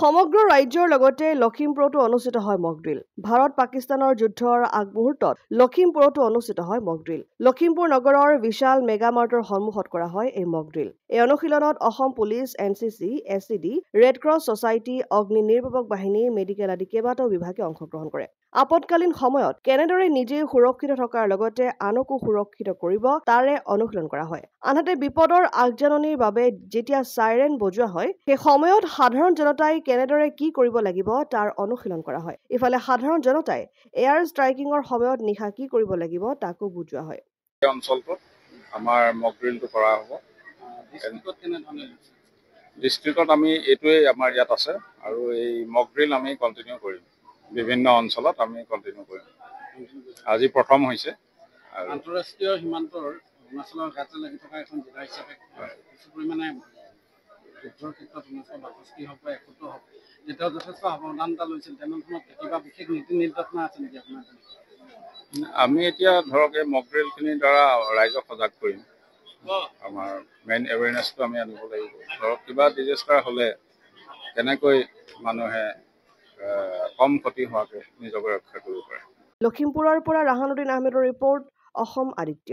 সমগ্ৰ ৰাজ্যৰ লগতে লখিমপুৰতো অনুষ্ঠিত হয় মক ড্ৰিল। ভাৰত-পাকিস্তানৰ যুদ্ধৰ আগমুহূৰ্তত লখিমপুৰতো অনুষ্ঠিত হয় মক ড্ৰিল। লখিমপুৰ নগৰৰ বিশাল মেগামাৰ্টৰ সন্মুখত কৰা হয় এই মক ড্ৰিল। এই অনুশীলনত Assam police, NCC, SCD, red cross society, অগ্নি নিৰ্বাপক বাহিনী, মেডিকেল আদি কেইবাটাও বিভাগে অংশগ্ৰহণ কৰে। আপতকালীন সময়ত কেনেদৰে নিজে সুৰক্ষিত থকাৰ লগতে আনকো সুৰক্ষিত কৰিব তাৰে অনুশীলন কৰা হয়। আনহাতে বিপদৰ আগজাননীৰ বাবে যেতিয়া চাইৰেন বজোৱা হয় সেই সময়ত সাধাৰণ জনতাই কেনেদৰে কি কৰিব লাগিব তাৰ অনুশীলন কৰা হয়। ইফালে সাধাৰণ জনতাই এয়াৰ ষ্ট্ৰাইকিঙৰ সময়ত নিশা কি কৰিব লাগিব তাকো বুজোৱা হয়। এই অঞ্চলটোত আমাৰ মক ড্ৰিলটো কৰা হ'ব। ডিষ্ট্ৰিক্টত আমি এইটোৱেই আমাৰ ইয়াত আছে আৰু এই মক ড্ৰিল আমি কণ্টিনিউ কৰিম। বিভিন্ন অঞ্চলত আমি কণ্টিনিউ কৰিম। আজি প্ৰথম হৈছে। আন্তঃৰাষ্ট্ৰীয় সীমান্তৰ অৰুণাচলৰ গাতে লাগি থকা এখন জিলা হিচাপে কিছু পৰিমাণে যুদ্ধৰ ক্ষেত্ৰত 1962 হওক বা 71 হওক যেতিয়াও যথেষ্ট সাৱধান এটা লৈছিল তেনেধৰণৰ কিবা বিশেষ নীতি নিৰ্দেশনা আছে নেকি আপোনাৰ? আমি এতিয়া ধৰক এই মক ড্ৰিলখিনিৰ দ্বাৰা ৰাইজক সজাগ কৰিম। আমাৰ মেইন এৱেৰনেছটো আমি আনিব লাগিব। ধৰক কিবা ডিজাষ্টাৰ হ'লে কেনেকৈ মানুহে কম ক্ষতি হোৱাকৈ নিজকে ৰক্ষা কৰিব পাৰে। লখিমপুৰৰ পৰা ৰাহানুদ্দিন আহমেদৰ ৰিপৰ্ট, অসম আদিত্য।